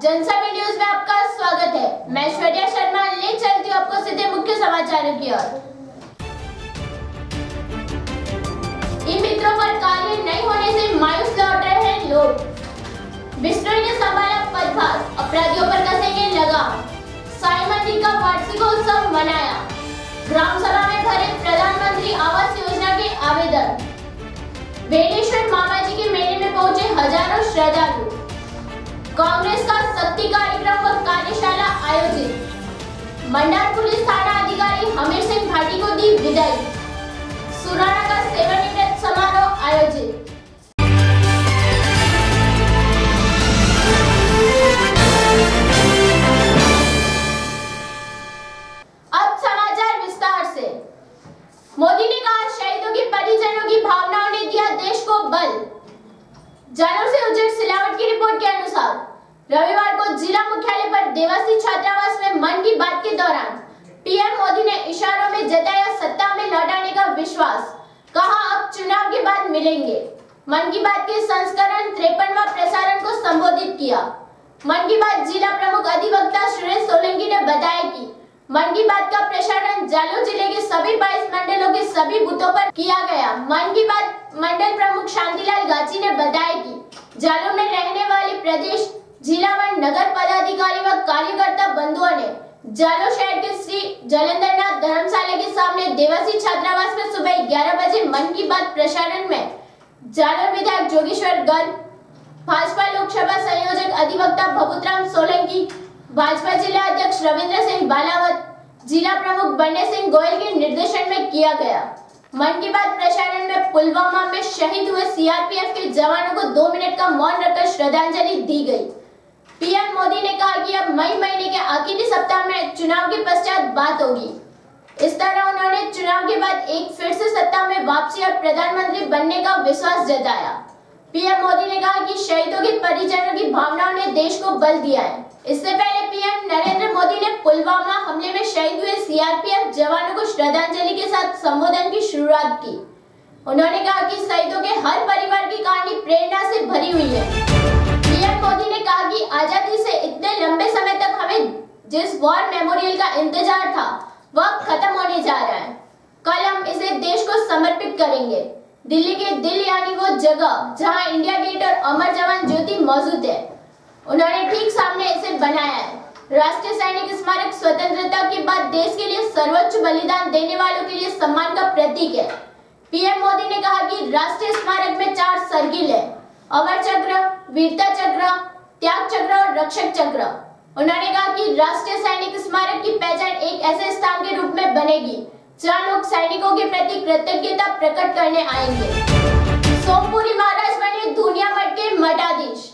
जनसभी news में आपका स्वागत है। मैं ऐश्वर्या शर्मा ले चलती हूँ आपको सीधे मुख्य समाचारों की ओर। इन मित्रों पर कार्य नहीं होने से मायूस लौट रहे हैं लोग। बिश्नोई ने संभाला पदभार, अपराधियों पर कसेंगे लगाम। साईं मंदिर का वार्षिक उत्सव मनाया। ग्राम सभा में भरे प्रधानमंत्री आवास योजना के आवेदन। बेलेश्वर मामा जी के मेले में पहुंचे हजारों श्रद्धालु। कांग्रेस का शक्ति कार्यक्रम व कार्यशाला आयोजित। मंडल पुलिस थाना अधिकारी हमीर सिंह भाटी को दी विदाई। सुराना का सेवानिवृत्त समारोह आयोजित। अब समाचार विस्तार से। मोदी ने कहा, शहीदों के परिजनों की भावनाओं ने दिया देश को बल। जालोर से उज्जैन सिलावट की रिपोर्ट के अनुसार रविवार को जिला मुख्यालय पर देवासी छात्रावास में मन की बात के दौरान पीएम मोदी ने इशारों में जताया सत्ता में लौटाने का विश्वास। कहा, अब चुनाव के बाद मिलेंगे। मन की बात के संस्करण 53वां प्रसारण को संबोधित किया। मन की बात जिला प्रमुख अधिवक्ता सुरेश सोलंकी ने बताया कि मन की बात का प्रसारण जालोर जिले के सभी 22 मंडलों के सभी बूथों पर किया गया। मन की बात मंडल प्रमुख शांतिलाल गाची ने बताया कि जालोर में रहने वाले प्रदेश, जिला व नगर पदाधिकारी व कार्यकर्ता बंधुओं ने जालोर शहर के श्री जलेंद्रनाथ धर्मशाला के सामने देवासी छात्रावास में सुबह 11 बजे मन की बात प्रसारण में जालोर विधायक जोगेश्वर गर्ग, भाजपा लोकसभा संयोजक अधिवक्ता भभूतराम सोलंकी, भाजपा जिला अध्यक्ष रविंद्र सिंह बालावत, जिला प्रमुख बंडे सिंह गोयल के निर्देशन में किया गया। मन की बात प्रसारण में पुलवामा में शहीद हुए सीआरपीएफ के जवानों को 2 मिनट का मौन रखकर श्रद्धांजलि दी गई। पीएम मोदी ने कहा कि अब मई महीने के आखिरी सप्ताह में चुनाव के पश्चात बात होगी। इस तरह उन्होंने चुनाव के बाद एक फिर से सत्ता में वापसी और प्रधानमंत्री बनने का विश्वास जताया। पीएम मोदी ने कहा कि शहीदों के परिजनों की भावनाओं ने देश को बल दिया है। इससे पहले पीएम नरेंद्र मोदी ने पुलवामा हमले में शहीद हुए सीआरपीएफ जवानों को श्रद्धांजलि के साथ संबोधन की शुरुआत की। उन्होंने कहा कि शहीदों के हर परिवार की कहानी प्रेरणा से भरी हुई है। पीएम मोदी ने कहा कि आजादी से इतने लंबे समय तक हमें जिस वॉर मेमोरियल का इंतजार था वह खत्म होने जा रहा है। कल हम इसे देश को समर्पित करेंगे। दिल्ली के दिल यानी वो जगह जहां इंडिया गेट और अमर जवान ज्योति मौजूद है, उन्होंने ठीक सामने इसे बनाया है। राष्ट्रीय सैनिक स्मारक स्वतंत्रता के बाद देश के लिए सर्वोच्च बलिदान देने वालों के लिए सम्मान का प्रतीक है। पीएम मोदी ने कहा कि राष्ट्रीय स्मारक में 4 सर्किल है: अमर चक्र, वीरता चक्र, त्याग चक्र और रक्षक चक्र। उन्होंने कहा कि राष्ट्रीय सैनिक स्मारक की पहचान एक ऐसे स्थान के रूप में बनेगी जहाँ लोग सैनिकों के प्रति कृतज्ञता प्रकट करने आएंगे। सोमपुरी महाराज बने दुनिया मठ के मठाधीश।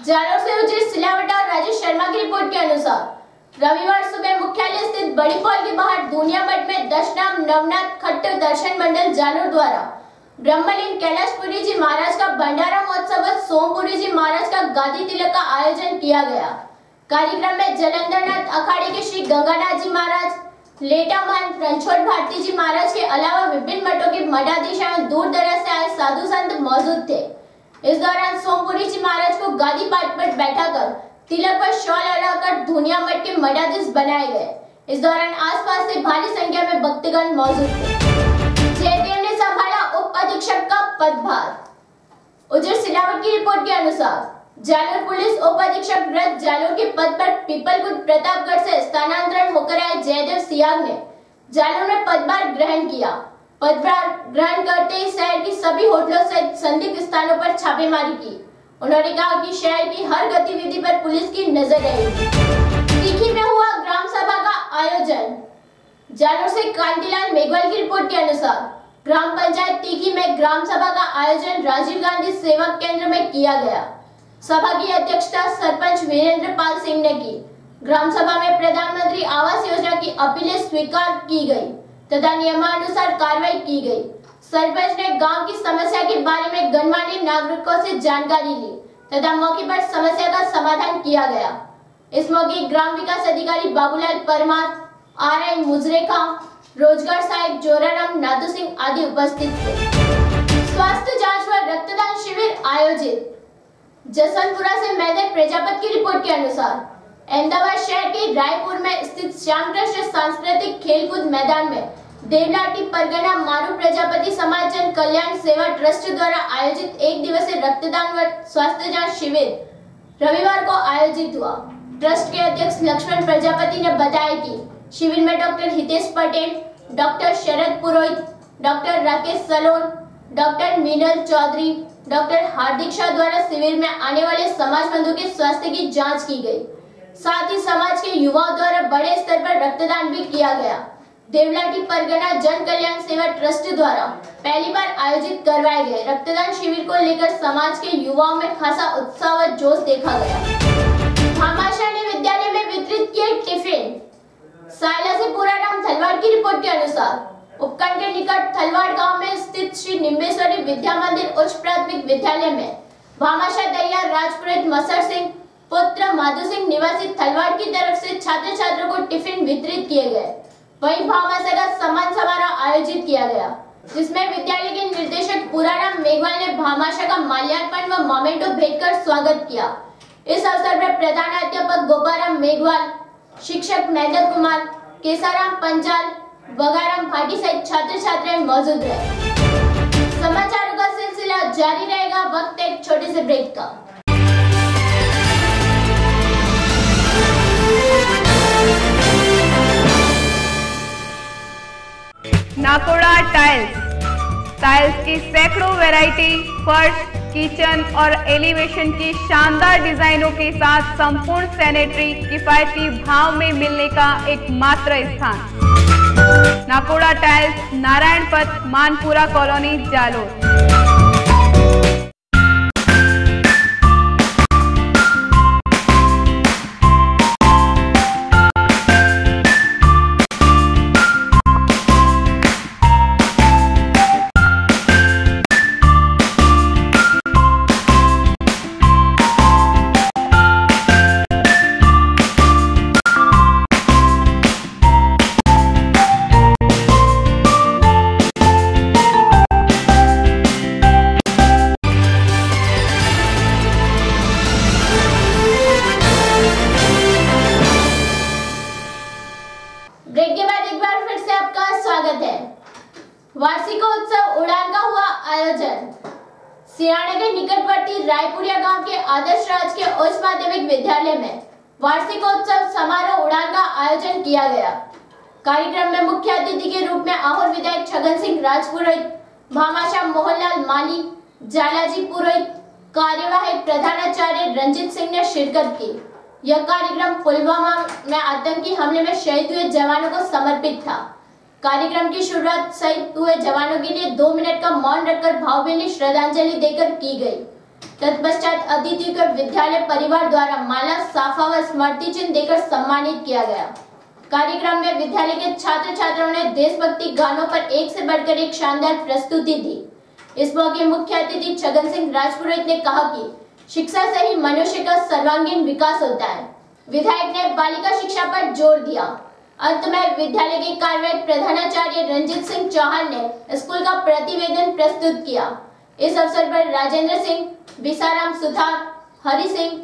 जालोर से उज्जैन सिलावट और राजेश शर्मा की रिपोर्ट के अनुसार रविवार सुबह मुख्यालय स्थित बड़ी पॉल के बाहर दुनिया मठ में 10 नाम नवनाथ खट्ट दर्शन मंडल जालोर द्वारा ब्रह्मलीन कैलाशपुरी जी महाराज का भंडारा महोत्सव व सोमपुरी जी महाराज का गादी तिलक का आयोजन किया गया। कार्यक्रम में जलेंद्रनाथ अखाड़े के श्री गंगानाथ जी महाराज, लेटा महंत रणछोड़ भारती जी महाराज के अलावा विभिन्न मठों के मठाधीश एवं दूर दराज से आए साधु संत मौजूद थे। इस दौरान सोमपुरी जी महाराज को गादी पाट पर बैठाकर तिलक व शॉल लगाकर दुनिया मठ के मठाधीश बनाए गए। इस दौरान आसपास से भारी संख्या में भक्तगण मौजूद थे। जयदेव ने संभाला उप अधीक्षक का पदभार। उज्जैन सिलावट की रिपोर्ट के अनुसार जालोर पुलिस उप अधीक्षक व्रत जालोर के पद पर पीपलकुट प्रतापगढ़ से स्थानांतरण होकर आए जयदेव सियाग ने जालोर में पदभार ग्रहण किया। पदभार ग्रहण करते ही शहर की सभी होटलों से संदिग्ध स्थानों पर छापेमारी की। उन्होंने कहा कि शहर की हर गतिविधि पर पुलिस की नजर रहेगी। तीखी में हुआ ग्राम सभा का आयोजन। जालोर से कांतिलाल मेघवाल की रिपोर्ट के अनुसार ग्राम पंचायत तीखी में ग्राम सभा का आयोजन राजीव गांधी सेवा केंद्र में किया गया। सभा की अध्यक्षता सरपंच वीरेंद्र पाल सिंह ने की। ग्राम सभा में प्रधानमंत्री आवास योजना की अपीलें स्वीकार की गई तथा नियमानुसार कार्रवाई की गई। सरपंच ने गांव की समस्या के बारे में गणमान्य नागरिकों से जानकारी ली तथा मौके पर समस्या का समाधान किया गया। इस मौके ग्राम विकास अधिकारी बाबूलाल परमार, आरआई मुजरेखा, रोजगार सहायक जोराराम नादू सिंह आदि उपस्थित थे। स्वास्थ्य जांच व रक्तदान शिविर आयोजित। जसवंतपुरा से मेजर प्रजापत की रिपोर्ट के अनुसार अहमदाबाद शहर के रायपुर में स्थित श्यामकृष्ण सांस्कृतिक खेलकूद मैदान में देवलाटी परगना मारू प्रजापति समाज जन कल्याण सेवा ट्रस्ट द्वारा आयोजित एक दिवसीय रक्तदान व स्वास्थ्य जांच शिविर रविवार को आयोजित हुआ। ट्रस्ट के अध्यक्ष लक्ष्मण प्रजापति ने बताया कि शिविर में doctor Hitesh Patel, doctor Sharad Purohit, doctor Rakesh Salon, doctor Meenal Chaudhary, doctor Hardik Shah द्वारा शिविर में आने वाले समाज बंधु के स्वास्थ्य की जांच की गई। साथ ही समाज के युवाओं द्वारा बड़े स्तर पर रक्तदान भी किया गया। देवलाटी परगना जन कल्याण सेवा ट्रस्ट द्वारा पहली बार आयोजित करवाए गए रक्तदान शिविर को लेकर समाज के युवाओं में खासा उत्साह व जोश देखा गया। भामाशाह विद्यालय में वितरित किए टिफिन। सायला से पूराराम थलवाड़ की रिपोर्ट के अनुसार उपखंड के निकट थलवाड़ गांव में स्थित श्री निम्बेश्वरी विद्या मंदिर उच्च प्राथमिक विद्यालय में भामाशाह दरिया राजपुरोहित मसर सिंह पुत्र माधु सिंह निवासी थलवाड़ की तरफ से छात्र छात्रों को टिफिन वितरित किए गए। वहीं भामाशाह का सम्मान समारोह आयोजित किया गया, जिसमें विद्यालय के निर्देशक पूराराम मेघवाल ने भामाशाह का माल्यार्पण व मोमेंटो भेंटकर स्वागत किया। इस अवसर पर प्रधानाध्यापक गोपाराम मेघवाल, शिक्षक महेंद्र कुमार, केसाराम पंचाल, बगाराम भाटी सहित छात्र छात्राएं मौजूद रहे। समाचारों का सिलसिला जारी रहेगा, वक्त एक छोटे से ब्रेक का। नाकोड़ा टाइल्स की सैकड़ों वैरायटी, फर्श, किचन और एलिवेशन की शानदार डिजाइनों के साथ संपूर्ण सैनिटरी किफायती भाव में मिलने का एकमात्र स्थान। नाकोड़ा टाइल्स, नारायण पथ, मानपुरा कॉलोनी, जालोर। ब्रेक के बाद एक बार फिर से आपका स्वागत है। वार्षिकोत्सव उड़ान का हुआ आयोजन। सियाने के निकटवर्ती रायपुरिया गांव के आदर्श राज के उच्च माध्यमिक विद्यालय में वार्षिकोत्सव समारोह उड़ान का आयोजन किया गया। कार्यक्रम में मुख्य अतिथि के रूप में आहोर विधायक छगन सिंह राजपुरोहित, भामाशाह मोहनलाल माली, जालाजी पुरोहित, कार्यवाहक प्रधानाचार्य रंजित सिंह ने शिरकत की। यह कार्यक्रम पुलवामा में आतंकी हमले में शहीद हुए जवानों को समर्पित था। कार्यक्रम की शुरुआत शहीद हुए जवानों के लिए 2 मिनट का मौन रखकर भावभीनी श्रद्धांजलि देकर की गई। तत्पश्चात अतिथि को विद्यालय परिवार द्वारा माला, साफा व स्मृति चिन्ह देकर सम्मानित किया गया। कार्यक्रम में विद्यालय के छात्र छात्राओं ने देशभक्ति गानों पर एक से बढ़कर एक शानदार प्रस्तुति दी। इस मौके मुख्य अतिथि छगन सिंह राजपुरोहित ने कहा कि शिक्षा से ही मनुष्य का सर्वांगीण विकास होता है। विधायक ने बालिका शिक्षा पर जोर दिया। अंत में विद्यालय के कार्यवाहक प्रधानाचार्य रंजित सिंह चौहान ने स्कूल का प्रतिवेदन प्रस्तुत किया। इस अवसर पर राजेंद्र सिंह, बिसाराम सुथार, हरि सिंह,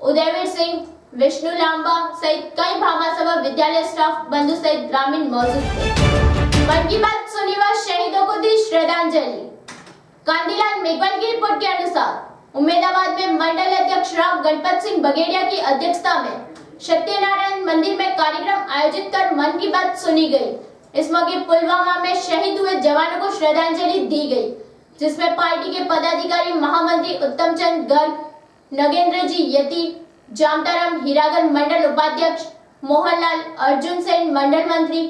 उदयवीर सिंह, विष्णु लांबा सहित कई भामाशाह विद्यालय स्टाफ बंधु सहित ग्रामीण मौजूद थे। मन की बात सुनी व शहीदों को दी श्रद्धांजलि। कांदीलाल मेघवाल की रिपोर्ट के अनुसार उम्मेदाबाद में मंडल अध्यक्ष राव गणपत सिंह बगेड़िया की अध्यक्षता में सत्यनारायण मंदिर में कार्यक्रम आयोजित कर मन की बात सुनी गई। इस मौके पुलवामा में शहीद हुए जवानों को श्रद्धांजलि दी गई, जिसमें पार्टी के पदाधिकारी महामंत्री उत्तम चंद गर्ग, नगेंद्र जी यति, जामताराम हीरागर मंडल उपाध्यक्ष, मोहनलाल अर्जुन सेन मंडल मंत्री,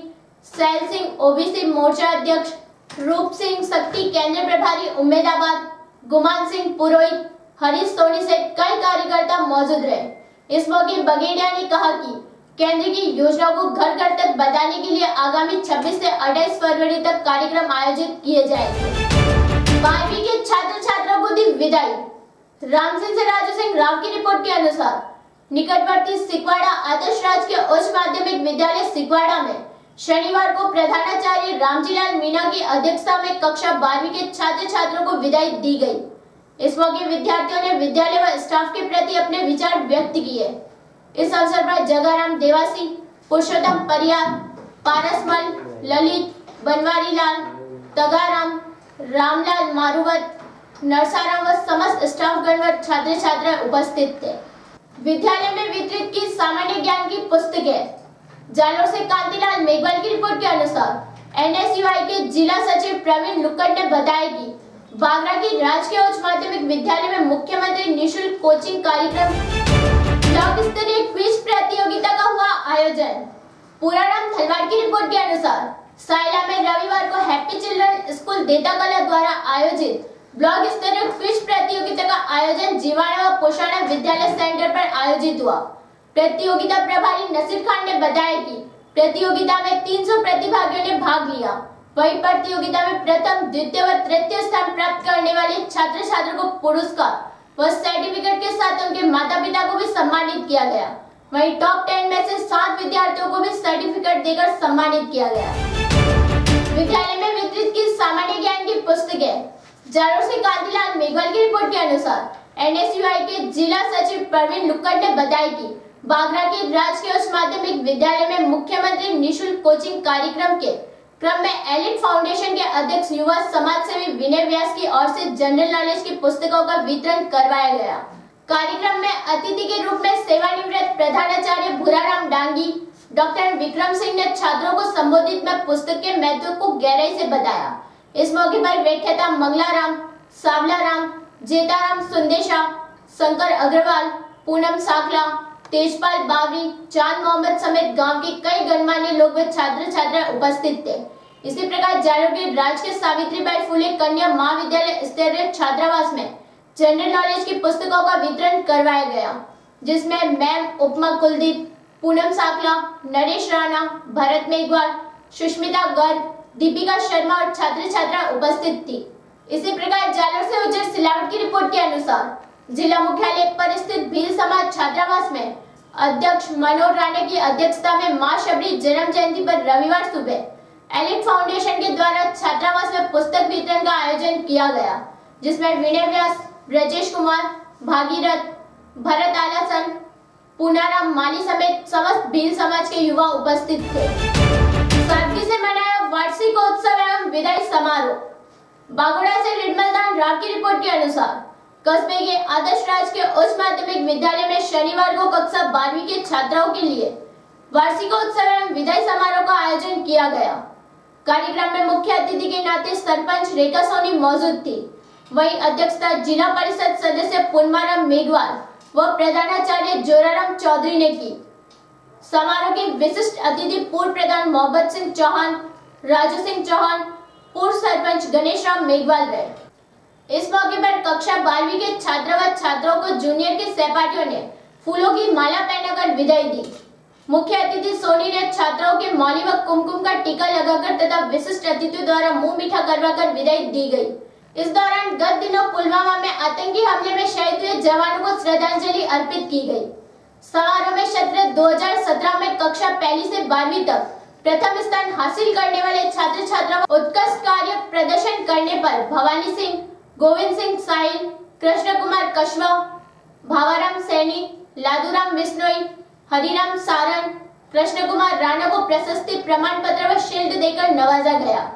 सैल सिंह ओबीसी मोर्चा अध्यक्ष, रूप सिंह शक्ति केंद्र प्रभारी उम्मेदाबाद, गुमान सिंह पुरोहित, हरीश सोनी से कई कार्यकर्ता मौजूद रहे। इस मौके बगेड़िया ने कहा कि केंद्र की योजनाओं को घर घर तक बताने के लिए आगामी 26 से 28 फरवरी तक कार्यक्रम आयोजित किए जाएंगे। 12वीं के छात्र छात्राओं को दी विदाई। रामसिंह से राजू सिंह राव की रिपोर्ट के अनुसार निकटवर्ती सिकवाड़ा आदर्श राज के उच्च माध्यमिक विद्यालय सिकवाड़ा में शनिवार को प्रधानाचार्य रामजीलाल मीणा की अध्यक्षता में कक्षा 12वीं के छात्र छात्रों को विदाई दी गई। इस मौके विद्यार्थियों ने विद्यालय व स्टाफ के प्रति अपने विचार व्यक्त किए। इस अवसर पर जगाराम देवासी, पुरुषोत्तम परियार, पारसमल, ललित, बनवारी लाल, तगाराम, रामलाल मारुवत, नरसाराम व समस्त स्टाफगण व छात्र छात्राएं उपस्थित थे। विद्यालय में वितरित की सामान्य ज्ञान की पुस्तकें। जालोर से कांतिलाल मेघवाल की रिपोर्ट के अनुसार NSUI के जिला सचिव प्रवीण लुक्कड़ ने बताया कि बागरा की राजकीय उच्च माध्यमिक विद्यालय में मुख्यमंत्री निःशुल्क कोचिंग कार्यक्रम ब्लॉक स्तरीय क्विज प्रतियोगिता का हुआ आयोजन। पूराराम थलवाड़ की रिपोर्ट के अनुसार सायला में रविवार को हैप्पी चिल्ड्रन स्कूल देताकला द्वारा आयोजित ब्लॉक स्तरीय क्विज प्रतियोगिता का आयोजन जीवाणा व पोषाणा विद्यालय सेंटर पर आयोजित हुआ। प्रतियोगिता प्रभारी नसीर खान ने बताया कि प्रतियोगिता में 300 प्रतिभागियों ने भाग लिया। वही प्रतियोगिता में प्रथम, द्वितीय व तृतीय स्थान प्राप्त करने वाले छात्र छात्रों को पुरस्कार व सर्टिफिकेट के साथ उनके माता पिता को भी सम्मानित किया गया। वहीं टॉप 10 में से 7 विद्यार्थियों को भी सर्टिफिकेट देकर सम्मानित किया गया। विद्यालय में वितरित की सामान्य ज्ञान की पुस्तकें। जालोर से कांतिलाल मेघवाल की रिपोर्ट के अनुसार NSUI के जिला सचिव प्रवीण लुक्कड़ ने बताया कि बागरा की राजकीय उच्च माध्यमिक विद्यालय में मुख्यमंत्री निःशुल्क कोचिंग कार्यक्रम के क्रम में एलिट फाउंडेशन के अध्यक्ष युवा समाज सेवी विनय व्यास की ओर से जनरल नॉलेज की पुस्तकों का वितरण करवाया गया। कार्यक्रम में अतिथि के रूप में सेवानिवृत्त प्रधानाचार्य भूराराम डांगी, डॉक्टर विक्रम सिंह ने छात्रों को संबोधित में पुस्तक के महत्व को गहराई से बताया। इस मौके पर व्याख्याता मंगलाराम, सावलाराम, जेताराम सुंदेशा, शंकर अग्रवाल, पूनम साखला, तेजपाल बावरी, चांद मोहम्मद समेत गांव के कई गणमान्य लोग व छात्र छात्राएं उपस्थित थे। इसी प्रकार जालोर के राजकीय सावित्रीबाई फुले कन्या महाविद्यालय स्तरीय छात्रावास में जनरल नॉलेज की पुस्तकों का वितरण करवाया गया, जिसमें मैम उपमा कुलदीप, पूनम साखला, नरेश राणा, भरत मेघवाल, सुष्मिता गर्ग, दीपिका शर्मा और छात्र छात्रा उपस्थित थी। इसी प्रकार जालोर से उज्जैन सिलावट की रिपोर्ट के अनुसार जिला मुख्यालय पर स्थित भील समाज छात्रावास में अध्यक्ष मनोहर राणे की अध्यक्षता में मां शबरी जन्म जयंती पर रविवार सुबह एलिट फाउंडेशन के द्वारा छात्रावास में पुस्तक वितरण का आयोजन किया गया, जिसमें विनय व्यास, ब्रजेश कुमार, भागीरथ, भरत आलासन, पूनाराम माली समेत समस्त भील समाज के युवा उपस्थित थे। सादगी से मनाया वार्षिकोत्सव एवं विदाई समारोह। बागोड़ा से रिडमलदान राव की रिपोर्ट के अनुसार कस्बे के आदर्श राजकीय उच्च माध्यमिक विद्यालय में शनिवार को कक्षा 12वीं के छात्राओं के लिए वार्षिकोत्सव एवं विदाई समारोह का आयोजन किया गया। कार्यक्रम में मुख्य अतिथि के नाते सरपंच रेखा सोनी मौजूद थी। वहीं अध्यक्षता जिला परिषद सदस्य पुनमाराम मेघवाल व प्रधानाचार्य जोराराम चौधरी ने की। समारोह के विशिष्ट अतिथि पूर्व प्रधान मोहम्मद सिंह चौहान, राजू सिंह चौहान, पूर्व सरपंच गणेश राम मेघवाल रहे। इस मौके पर कक्षा 12वीं के छात्र व छात्राओं को जूनियर के सहपाठियों ने फूलों की माला पहनाकर विदाई दी। मुख्य अतिथि सोनी ने छात्राओं के मौली व कुमकुम का टीका लगाकर तथा विशिष्ट अतिथियों द्वारा मुंह मीठा करवाकर विदाई दी गई। इस दौरान गत दिनों पुलवामा में आतंकी हमले में शहीद हुए जवानों को श्रद्धांजलि अर्पित की गई। समारोह में सत्र 2017 में कक्षा 1 से 12वीं तक प्रथम स्थान हासिल करने वाले छात्र छात्राओं को उत्कृष्ट कार्य प्रदर्शन करने पर भवानी सिंह, गोविंद सिंह साहिल, कृष्ण कुमार कशवा, भावाराम सैनी, लादूराम बिश्नोई, हरिराम सारन, कृष्ण कुमार राणा को प्रशस्ति प्रमाण पत्र व शील्ड देकर नवाजा गया।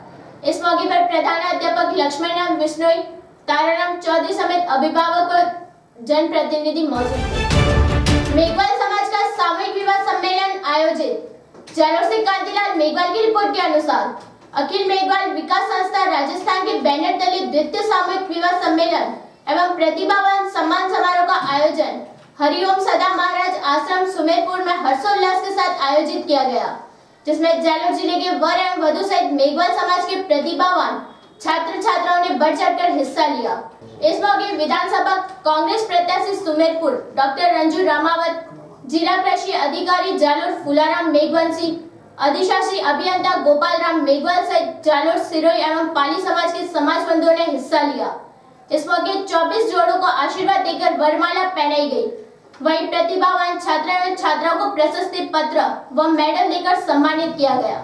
इस मौके पर प्रधानाध्यापक लक्ष्मणराम बिश्नोई, ताराराम चौधरी समेत अभिभावक व जनप्रतिनिधि मौजूद थे। मेघवाल समाज का सामूहिक विवाह सम्मेलन आयोजित। जालोर से कांतिलाल मेघवाल की रिपोर्ट के अनुसार अखिल मेघवाल विकास संस्था राजस्थान के बैनर तले द्वितीय सामूहिक विवाह सम्मेलन एवं प्रतिभावान सम्मान समारोह का आयोजन हरिओम सदा महाराज आश्रम सुमेरपुर में हर्षोल्लास के साथ आयोजित किया गया, जिसमें जालोर जिले के वर एवं वधु सहित मेघवाल समाज के प्रतिभावान छात्र छात्राओं ने बढ़ चढ़कर हिस्सा लिया। इस मौके विधानसभा कांग्रेस प्रत्याशी सुमेरपुर डॉक्टर रंजू रामावत, जिला कृषि अधिकारी जालोर फूलाराम मेघवंशी, अधिशासी अभियंता गोपाल राम मेघवाल सहित जालोर सिरोही एवं पाली समाज के समाज बंधुओं ने हिस्सा लिया। इस मौके 24 जोड़ों को आशीर्वाद देकर वरमाला पहनाई गई। वहीं प्रतिभावान छात्र एवं छात्राओं को प्रशस्ति पत्र व मेडल देकर सम्मानित किया गया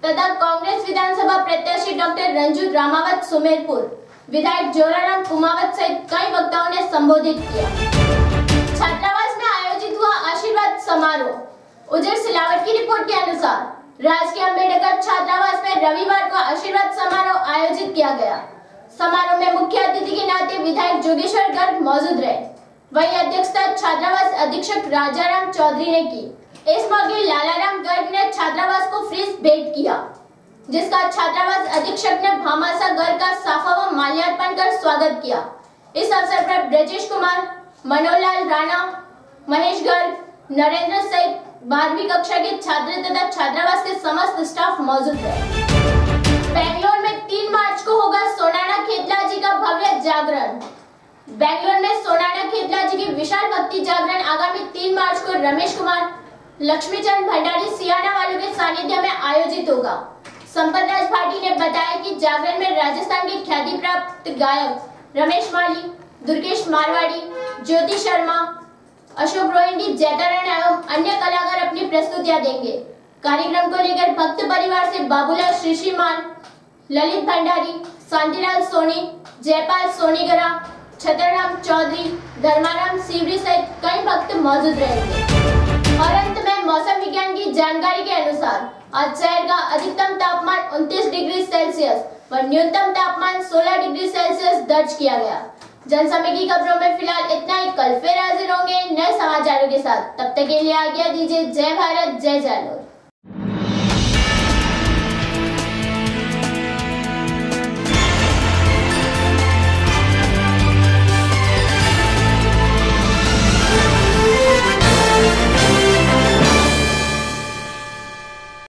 तथा कांग्रेस विधानसभा प्रत्याशी डॉक्टर रंजू रामावत सुमेरपुर, विधायक जोराराम कुमावत सहित कई वक्ताओं ने संबोधित किया। छात्रावास में आयोजित हुआ आशीर्वाद समारोह। उजर सिलावट की रिपोर्ट के अनुसार राजकीय अम्बेडकर छात्रावास में रविवार को आशीर्वाद समारोह आयोजित किया गया। समारोह में मुख्य अतिथि के नाते विधायक जोगेश्वर गर्ग मौजूद रहे। वही अध्यक्षता छात्रावास अधीक्षक राजाराम चौधरी ने की। इस मौके लालाराम गर्ग ने छात्रावास को फ्रिज भेंट किया, जिसका छात्रावास अधीक्षक ने भामासा गर्ग का साफा व माल्यार्पण कर स्वागत किया। इस अवसर पर ब्रजेश कुमार, मनोहरलाल राणा, महेश गर्ग, नरेंद्र सहित 12वीं कक्षा के छात्र तथा छात्रावास के समस्त स्टाफ मौजूद रहे। बेंगलोर में 3 मार्च को होगा सोनाना खेतला जी का भव्य जागरण। बेंगलोर में सोनाना खेतला जी की विशाल भक्ति जागरण आगामी 3 मार्च को रमेश कुमार, लक्ष्मीचंद भंडारी सियाना वालों के सानिध्य में आयोजित होगा। संपत राज भाटी ने बताया कि जागरण में राजस्थान के ख्याति प्राप्त गायक रमेश माली, दुर्गेश मारवाड़ी, ज्योति शर्मा, अशोक रोहिंडी, जैतारण एवं अन्य कलाकार अपनी प्रस्तुतियां देंगे। कार्यक्रम को लेकर भक्त परिवार से बाबूलाल श्रीमान, ललित भंडारी, शांतिलाल सोनी, जयपाल सोनीगरा, छतरराम चौधरी, धर्माराम सीवरी सहित कई भक्त मौजूद रहेंगे। और अंत में मौसम विज्ञान की जानकारी के अनुसार आज शहर का अधिकतम तापमान 29 डिग्री सेल्सियस व न्यूनतम तापमान 16 डिग्री सेल्सियस दर्ज किया गया। जनसमय की खबरों में फिलहाल इतना ही। कल फिर हाजिर होंगे नए समाचारों के साथ। तब तक के लिए आज्ञा दीजिए। जय भारत, जय जयलोर।